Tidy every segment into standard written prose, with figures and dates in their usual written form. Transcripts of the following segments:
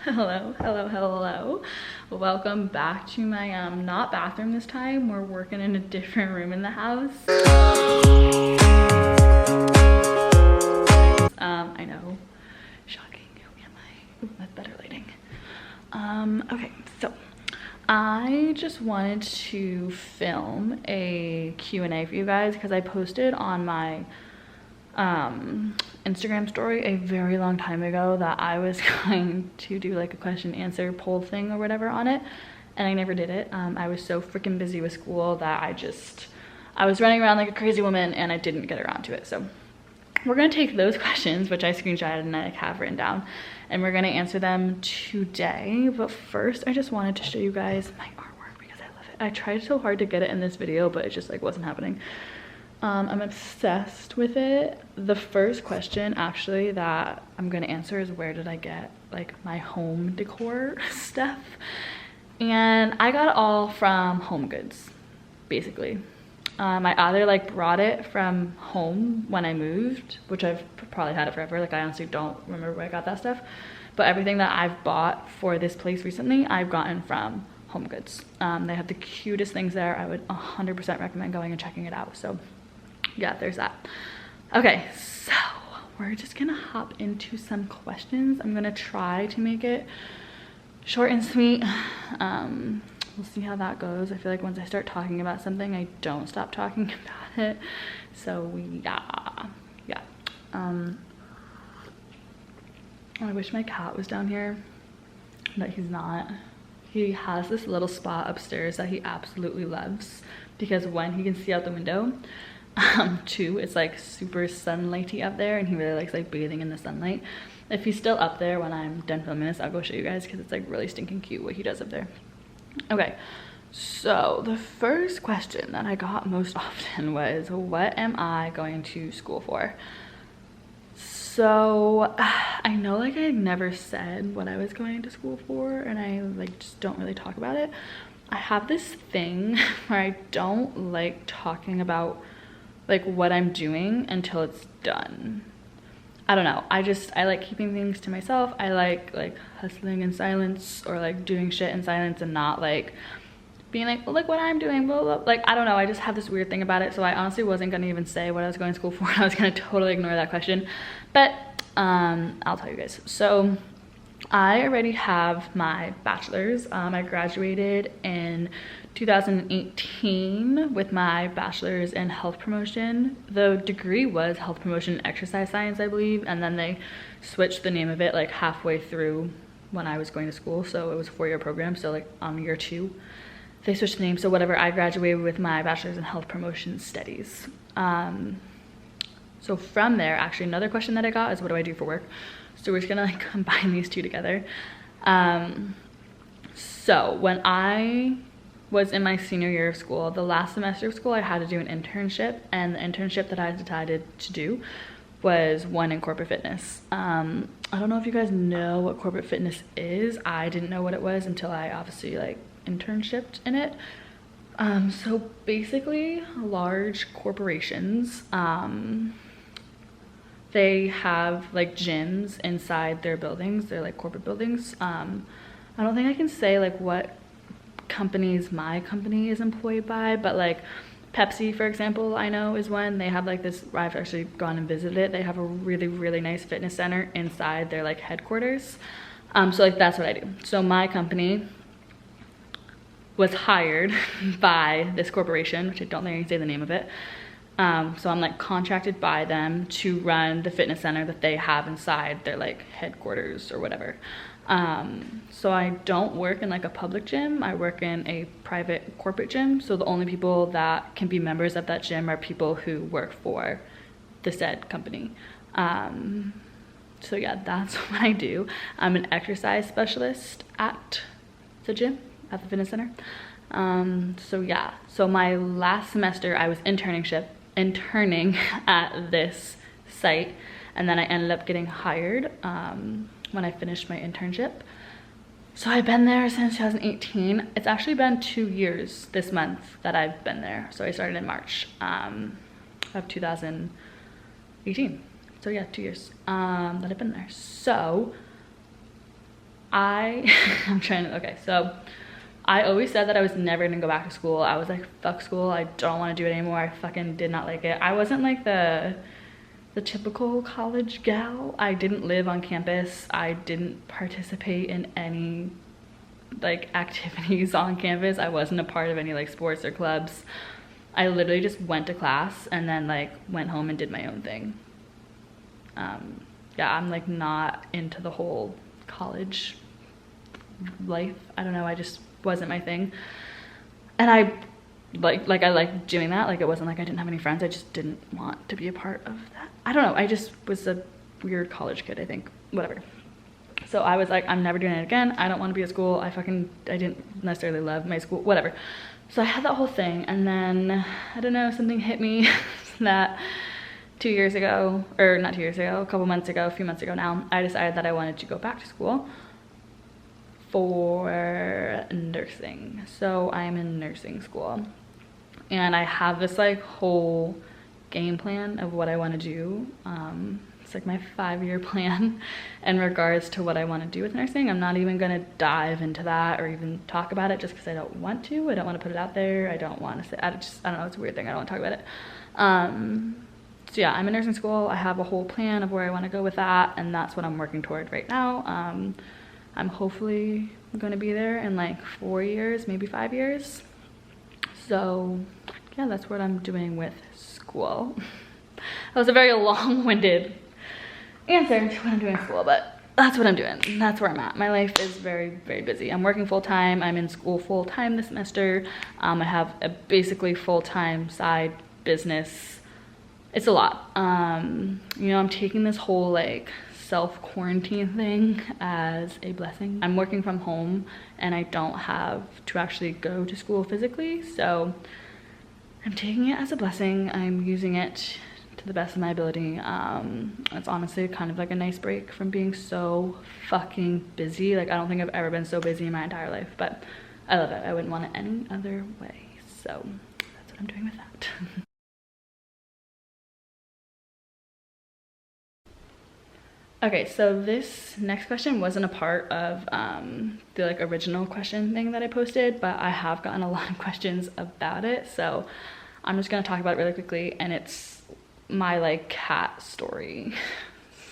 Hello. Welcome back to my not bathroom this time. We're working in a different room in the house. I know, shocking. Who am I? Ooh, that's better lighting. Okay, so I just wanted to film a Q&A for you guys because I posted on my Instagram story a very long time ago that I was going to do like a question answer poll thing or whatever on it, and I never did it. I was so freaking busy with school that I was running around like a crazy woman and I didn't get around to it. So we're gonna take those questions, which I screenshotted and I have written down, and we're gonna answer them today. But first I just wanted to show you guys my artwork because I love it. I tried so hard to get it in this video, but it just like wasn't happening. I'm obsessed with it. The first question actually that I'm gonna answer is where did I get like my home decor stuff, and I got it all from Home Goods basically. I either like brought it from home when I moved, which I've probably had it forever, like I honestly don't remember where I got that stuff, but everything that I've bought for this place recently I've gotten from Home Goods. They have the cutest things there. I would 100% recommend going and checking it out. So yeah, there's that. Okay, so we're just gonna hop into some questions. I'm gonna try to make it short and sweet. We'll see how that goes. I feel like once I start talking about something, I don't stop talking about it. So yeah. I wish my cat was down here, but he's not. He has this little spot upstairs that he absolutely loves because when he can see out the window, too, it's like super sunlighty up there and he really likes like bathing in the sunlight. If he's still up there when I'm done filming this, I'll go show you guys because it's like really stinking cute what he does up there. Okay, so the first question that I got most often was, what am I going to school for? So I know like I never said what I was going to school for, and I like just don't really talk about it. I have this thing where I don't like talking about like what I'm doing until it's done. I don't know, I like keeping things to myself. I like hustling in silence, or like doing shit in silence and not like being like, well, look what I'm doing, blah, blah. Like I don't know, I just have this weird thing about it. So I honestly wasn't gonna even say what I was going to school for. I was gonna totally ignore that question, but I'll tell you guys. So I already have my bachelor's. I graduated in 2018 with my bachelor's in health promotion. The degree was health promotion and exercise science, I believe, and then they switched the name of it like halfway through when I was going to school. So it was a 4-year program, so like on year 2 they switched the name. So whatever, I graduated with my bachelor's in health promotion studies. So from there, actually another question that I got is what do I do for work? So we're just gonna like combine these two together. So when I was in my senior year of school, the last semester of school, I had to do an internship, and the internship that I decided to do was one in corporate fitness. I don't know if you guys know what corporate fitness is. I didn't know what it was until I obviously like internshipped in it. So basically large corporations, they have like gyms inside their buildings. They're like corporate buildings. I don't think I can say like what companies my company is employed by, but like Pepsi, for example, I know is one. They have like this, I've actually gone and visited it. They have a really nice fitness center inside their like headquarters. So like that's what I do. So my company was hired by this corporation, which I don't think I can say the name of it. So I'm like contracted by them to run the fitness center that they have inside their like headquarters or whatever. So I don't work in like a public gym. I work in a private corporate gym. So the only people that can be members of that gym are people who work for the said company. So yeah, that's what I do. I'm an exercise specialist at the gym, at the fitness center. So yeah, so my last semester I was interning at this site, and then I ended up getting hired when I finished my internship. So I've been there since 2018. It's actually been 2 years this month that I've been there. So I started in March of 2018. So yeah, 2 years that I've been there. So I'm trying to, okay, so I always said that I was never gonna go back to school. I was like, fuck school, I don't want to do it anymore. I fucking did not like it. I wasn't like the typical college gal. I didn't live on campus. I didn't participate in any like activities on campus. I wasn't a part of any like sports or clubs. I literally just went to class and then like went home and did my own thing. Yeah, I'm like not into the whole college life. I don't know, I just wasn't my thing. And I liked doing that. Like, it wasn't like I didn't have any friends. I just didn't want to be a part of that. I don't know, I just was a weird college kid, I think. Whatever. So I was like, I'm never doing it again. I don't want to be at school. I didn't necessarily love my school, whatever. So I had that whole thing, and then I don't know, something hit me that 2 years ago, or not 2 years ago, a few months ago now, I decided that I wanted to go back to school for nursing. So I'm in nursing school, and I have this like whole game plan of what I want to do. It's like my 5-year plan in regards to what I want to do with nursing. I'm not even going to dive into that or even talk about it just because I don't want to. I don't want to put it out there. I don't want to say, I don't know, it's a weird thing. I don't want to talk about it. So yeah, I'm in nursing school. I have a whole plan of where I want to go with that, and that's what I'm working toward right now. I'm hopefully going to be there in like 4 years, maybe 5 years. So yeah, that's what I'm doing with school. That was a very long-winded answer to what I'm doing in school, but that's what I'm doing. That's where I'm at. My life is very, very busy. I'm working full-time. I'm in school full-time this semester. I have a basically full-time side business. It's a lot. You know, I'm taking this whole like self-quarantine thing as a blessing. I'm working from home and I don't have to actually go to school physically, so I'm taking it as a blessing. I'm using it to the best of my ability. It's honestly kind of like a nice break from being so fucking busy. Like, I don't think I've ever been so busy in my entire life, but I love it. I wouldn't want it any other way. So that's what I'm doing with that. Okay, so this next question wasn't a part of the like original question thing that I posted, but I have gotten a lot of questions about it, so I'm just gonna talk about it really quickly, and it's my like cat story.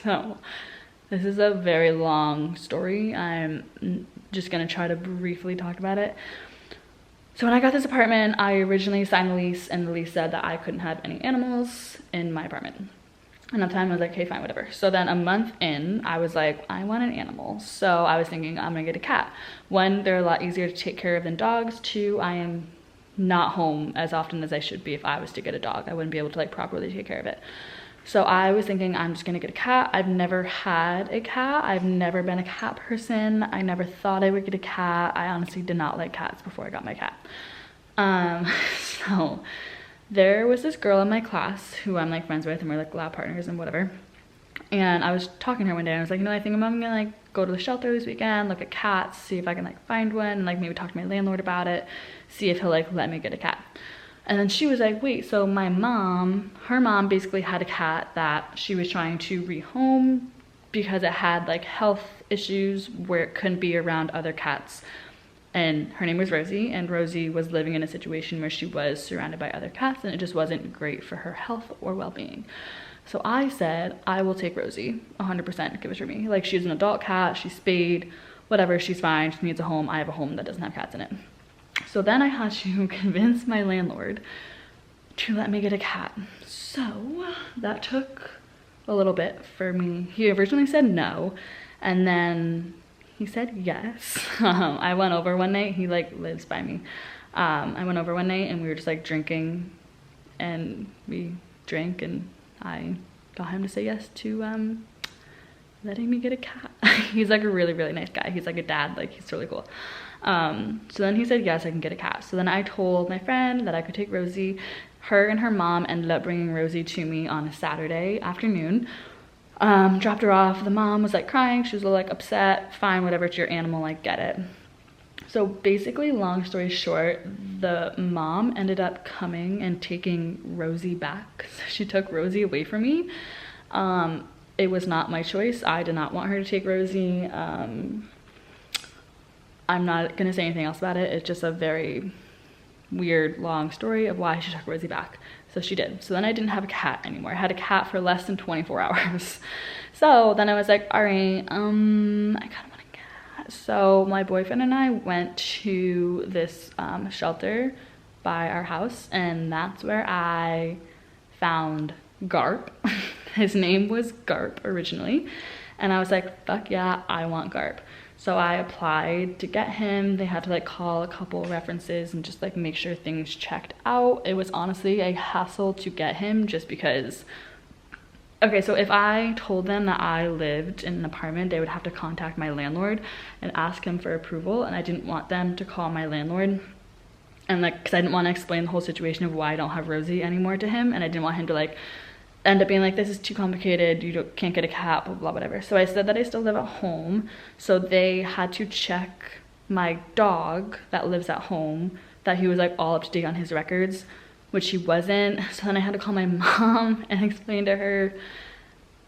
So this is a very long story. I'm just gonna try to briefly talk about it. So when I got this apartment, I originally signed a lease, and the lease said that I couldn't have any animals in my apartment. And at the time I was like, okay, fine, whatever. So then a month in, I was like, I want an animal. So I was thinking, I'm gonna get a cat. One, they're a lot easier to take care of than dogs. Two, I am not home as often as I should be. If I was to get a dog, I wouldn't be able to like properly take care of it. So I was thinking, I'm just gonna get a cat. I've never had a cat. I've never been a cat person. I never thought I would get a cat. I honestly did not like cats before I got my cat. So there was this girl in my class who I'm like friends with, and we're like lab partners and whatever. And I was talking to her one day, and I was like, you know, I think I'm gonna like go to the shelter this weekend, look at cats, see if I can like find one, and like maybe talk to my landlord about it, see if he'll like let me get a cat. And then she was like, wait, so my mom, her mom basically had a cat that she was trying to rehome because it had like health issues where it couldn't be around other cats. And her name was Rosie, and Rosie was living in a situation where she was surrounded by other cats, and it just wasn't great for her health or well-being. So I said, I will take Rosie, 100%, give it to me. Like, she's an adult cat, she's spayed, whatever, she's fine, she needs a home. I have a home that doesn't have cats in it. So then I had to convince my landlord to let me get a cat. So that took a little bit for me. He originally said no, and then he said yes. I went over one night, he like lives by me. I went over one night and we were just like drinking, and we drank, and I got him to say yes to letting me get a cat. He's like a really, really nice guy. He's like a dad, like he's really cool. So then he said yes, I can get a cat. So then I told my friend that I could take Rosie. Her and her mom ended up bringing Rosie to me on a Saturday afternoon. Dropped her off. The mom was like crying. She was like upset. Fine, whatever, it's your animal, like get it. So basically, long story short, the mom ended up coming and taking Rosie back. So she took Rosie away from me. It was not my choice. I did not want her to take Rosie. I'm not gonna say anything else about it. It's just a very weird long story of why she took Rosie back. So she did. So then I didn't have a cat anymore. I had a cat for less than 24 hours. So then I was like, all right, I kind of want a cat. So my boyfriend and I went to this shelter by our house, and that's where I found Garp. His name was Garp originally. And I was like, fuck yeah, I want Garp. So I applied to get him. They had to like call a couple references and just like make sure things checked out. It was honestly a hassle to get him just because, okay, so if I told them that I lived in an apartment, they would have to contact my landlord and ask him for approval. And I didn't want them to call my landlord and like, cause I didn't want to explain the whole situation of why I don't have Rosie anymore to him. And I didn't want him to like end up being like, this is too complicated, you can't get a cat, blah, blah, whatever. So I said that I still live at home. So they had to check my dog that lives at home, that he was like all up to date on his records, which he wasn't. So then I had to call my mom and explain to her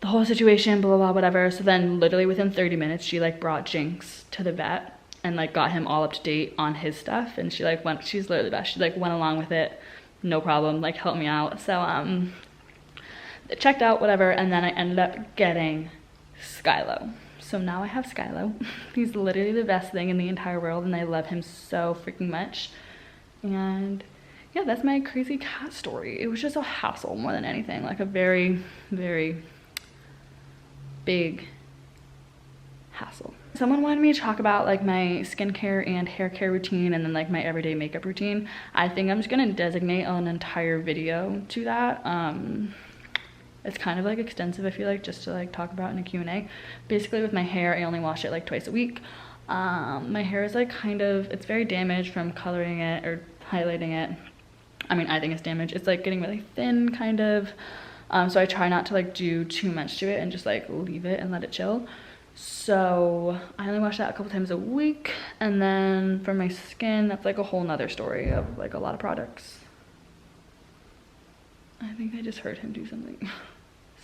the whole situation, blah, blah, blah, whatever. So then literally within 30 minutes, she like brought Jinx to the vet and like got him all up to date on his stuff. And she like went, she's literally the best. She like went along with it, no problem, like helped me out. So it checked out, whatever, and then I ended up getting Skylo. So now I have Skylo. He's literally the best thing in the entire world, and I love him so freaking much. And yeah, that's my crazy cat story. It was just a hassle more than anything, like a very, very big hassle. Someone wanted me to talk about like my skincare and hair care routine and then like my everyday makeup routine. I think I'm just gonna designate an entire video to that. It's kind of like extensive, I feel like, just to like talk about in a Q&A. Basically with my hair, I only wash it like twice a week. My hair is like kind of, it's very damaged from coloring it or highlighting it. I mean, I think it's damaged. It's like getting really thin kind of. So I try not to like do too much to it and just like leave it and let it chill. So I only wash that a couple times a week. And then for my skin, that's like a whole nother story of like a lot of products. I think I just heard him do something.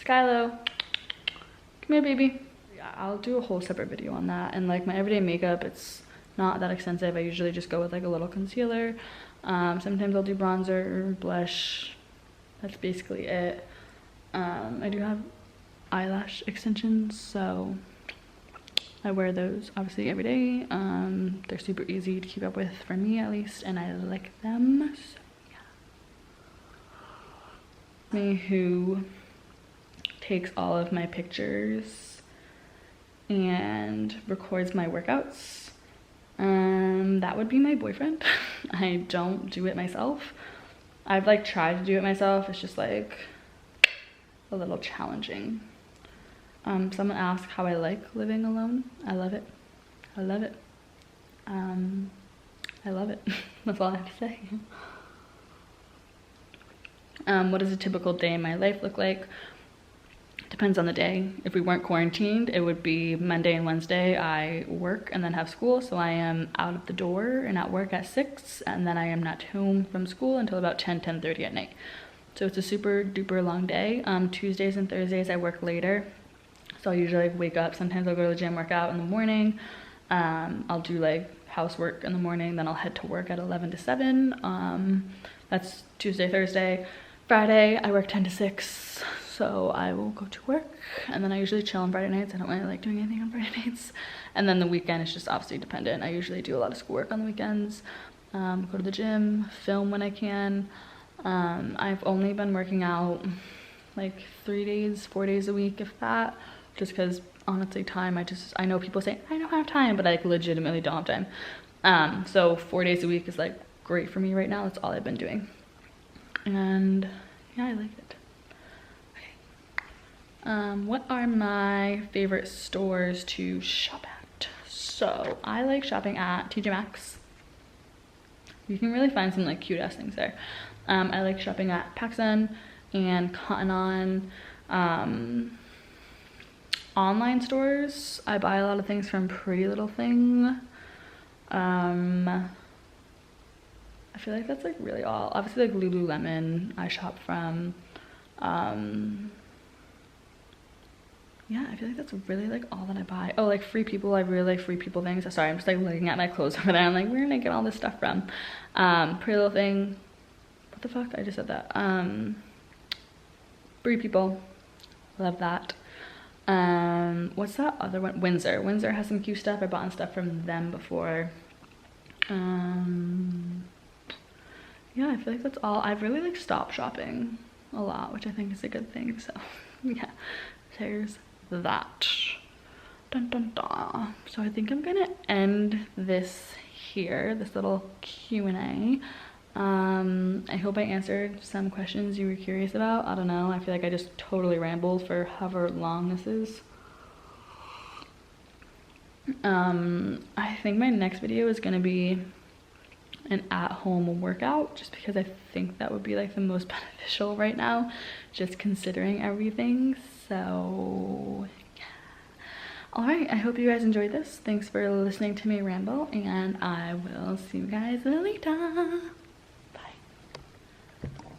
Skylo, come here, baby. Yeah, I'll do a whole separate video on that. And like my everyday makeup, it's not that extensive. I usually just go with like a little concealer. Sometimes I'll do bronzer or blush. That's basically it. I do have eyelash extensions, so I wear those obviously every day. They're super easy to keep up with, for me at least, and I like them. So yeah. Me who takes all of my pictures and records my workouts. That would be my boyfriend. I don't do it myself. I've like tried to do it myself. It's just like a little challenging. Someone asked how I like living alone. I love it. I love it. I love it. That's all I have to say. What does a typical day in my life look like? Depends on the day. If we weren't quarantined, it would be Monday and Wednesday I work and then have school. So I am out of the door and at work at 6, and then I am not home from school until about 10:30 at night. So it's a super duper long day. Tuesdays and Thursdays I work later. So I usually like wake up. Sometimes I'll go to the gym, work out in the morning. I'll do like housework in the morning, then I'll head to work at 11 to 7. That's Tuesday, Thursday. Friday I work 10 to 6. So I will go to work, and then I usually chill on Friday nights. I don't really like doing anything on Friday nights. And then the weekend is just obviously dependent. I usually do a lot of schoolwork on the weekends, go to the gym, film when I can. I've only been working out like 3 days, 4 days a week, if that, just because honestly time, I know people say I don't have time, but I like legitimately don't have time. So 4 days a week is like great for me right now. That's all I've been doing, and yeah, I like it. What are my favorite stores to shop at? So I like shopping at TJ Maxx. You can really find some like cute ass things there. I like shopping at PacSun and Cotton On. Online stores, I buy a lot of things from Pretty Little Thing. I feel like that's like really all. Obviously like Lululemon I shop from. yeah, I feel like that's really like all that I buy. Oh, like Free People, I really like Free People things. Sorry, I'm just like looking at my clothes over there. I'm like, where did I get all this stuff from? Pretty Little Thing, what the fuck, I just said that. Free People, love that. What's that other one? Windsor has some cute stuff. I bought stuff from them before. Yeah, I feel like that's all. I've really like stopped shopping a lot, which I think is a good thing. So yeah, there's that. Dun dun dun. So I think I'm gonna end this here, this little Q&A. I hope I answered some questions you were curious about. I don't know, I feel like I just totally rambled for however long this is. I think my next video is gonna be an at-home workout, just because I think that would be like the most beneficial right now, just considering everything. So yeah. All right, I hope you guys enjoyed this. Thanks for listening to me ramble, and I will see you guys later.